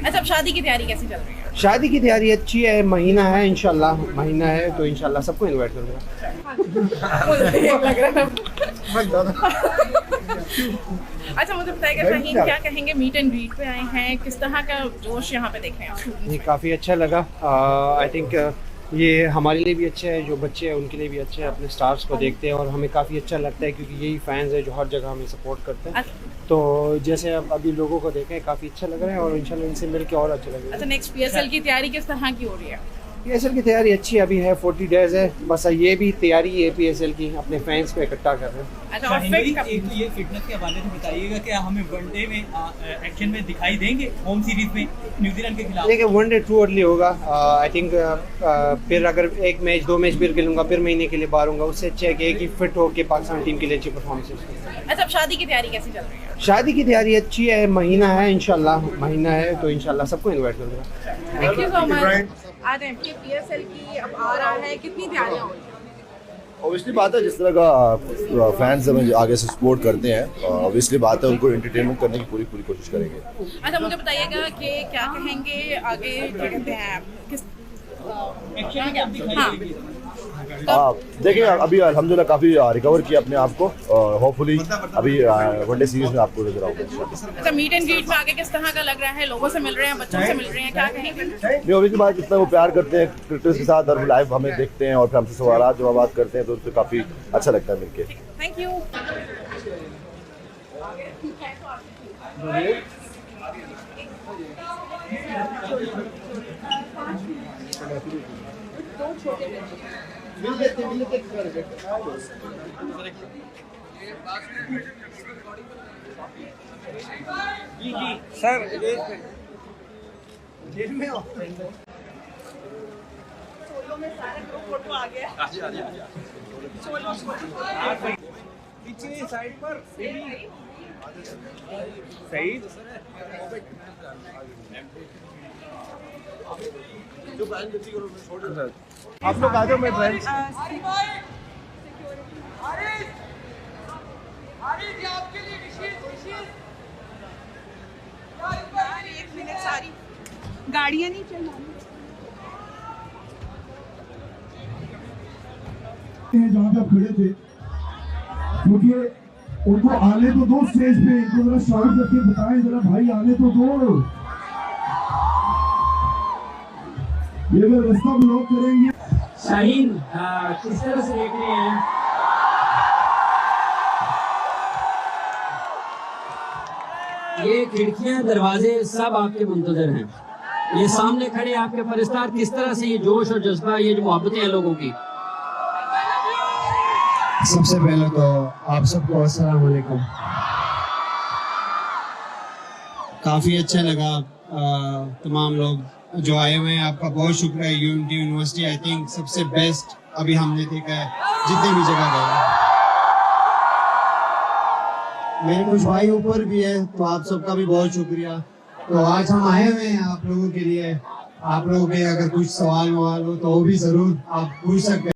अच्छा, अब शादी की तैयारी कैसी चल रही है? शादी की तैयारी अच्छी है, महीना है इंशाल्लाह, महीना है तो इंशाल्लाह सबको इनवाइट करूँगा। लग रहा है। अच्छा, मुझे बताइएगा शाहीन, क्या कहेंगे? मीट एंड ग्रीट पे आए हैं, किस तरह का जोश यहाँ पे देख रहे हैं आप? ये काफ़ी अच्छा लगा। आई थिंक ये हमारे लिए भी अच्छा है, जो बच्चे हैं उनके लिए भी अच्छा है, अपने स्टार्स को देखते हैं और हमें काफ़ी अच्छा लगता है क्योंकि यही फैंस है जो हर जगह हमें सपोर्ट करते हैं। तो जैसे अब अभी लोगों को देखें काफ़ी अच्छा लग रहा है और इंशाल्लाह इनसे मिल के और अच्छा लगेगा। अच्छा, नेक्स्ट पीएसएल की तैयारी किस तरह की हो रही है? पीएसएल की तैयारी अच्छी अभी है, 40 डेज है, बस ये भी तैयारी है पीएसएल की, अपने फैंस को इकट्ठा कर रहे हैं। अच्छा, और फिट कब? एक तो ये फिटनेस के हवाले से बताइएगा कि हमें वनडे में एक्शन में दिखाई देंगे होम सीरीज में न्यूजीलैंड के खिलाफ? देखिए वनडे टू अर्ली होगा। आई थिंक फिर अगर एक मैच दो मैच फिर खेलूंगा फिर महीने के लिए बाहर हूँगा, उससे अच्छा है कि एक ही फिट हो के पाकिस्तान टीम के लिए अच्छी परफॉर्मेंस। अच्छा, अब शादी की तैयारी कैसी चल रही है? शादी की तैयारी अच्छी है, महीना है इंशाल्लाह, महीना है तो इंशाल्लाह सबको इनवाइट करूँगा। Thank you so much. आज एमके पीएसएल की अब आ रहा है, कितनी तैयारियां हो रही हैं? ऑब्वियसली बात है, जिस तरह का फैंस हमें आगे से सपोर्ट करते हैं, ऑब्वियसली बात है उनको एंटरटेनमेंट करने की पूरी पूरी कोशिश करेंगे। अच्छा, मुझे बताइएगा कि क्या कहेंगे आगे, क्या कहते हैं, किस एक्शन में दिखाई हाँ। देगी? देखिए अभी अल्हम्दुलिल्लाह काफ़ी रिकवर किया अपने आप को, होपफुली अभी वनडे सीरीज में आपको नजर आऊंगा। अच्छा, मीट एंड ग्रीट में आगे किस तरह का लग रहा है? लोगों से मिल रहे हैं, बच्चों से मिल रहे हैं, क्या कहेंगे? नहीं, ऑब्वियसली बात, जितना वो प्यार करते हैं क्रिकेटर्स के साथ और लाइव हमें देखते हैं और फिर हमसे सवाल जवाब करते हैं तो उनसे काफ़ी अच्छा लगता है मिलके। Thank you. सर सोलो में सारे ग्रुप फोटो आ गया। पीछे साइड पर सही। आप लोग आ जाओ, मैं फ्रेंड्स। एक मिनट, सारी गाड़ियां नहीं चलानी जहाँ पे आप खड़े थे, क्योंकि उनको आने तो दो स्टेज पे, इनको जरा शाउट करके बताएं जरा, भाई आने तो दो। ये अगर रास्ता ब्लॉक करेंगे। शाहीन, किस तरह से देख रहे हैं? ये खिड़कियां दरवाजे सब आपके मुंतजर हैं, ये सामने खड़े आपके फरिश्तार, किस तरह से ये जोश और जज्बा, ये जो मोहब्बतें हैं लोगों की। सबसे पहले तो आप सबको अस्सलाम वालेकुम। काफ़ी अच्छा लगा, तमाम लोग जो आए हुए हैं आपका बहुत शुक्र है। यूनिटी यूनिवर्सिटी आई थिंक सबसे बेस्ट अभी हमने देखा है जितनी भी जगह गए। मेरे कुछ भाई ऊपर भी है तो आप सबका भी बहुत शुक्रिया। तो आज हम आए हुए हैं आप लोगों के लिए, आप लोगों के अगर कुछ सवाल ववाल हो तो वो भी ज़रूर आप पूछ सकते हैं।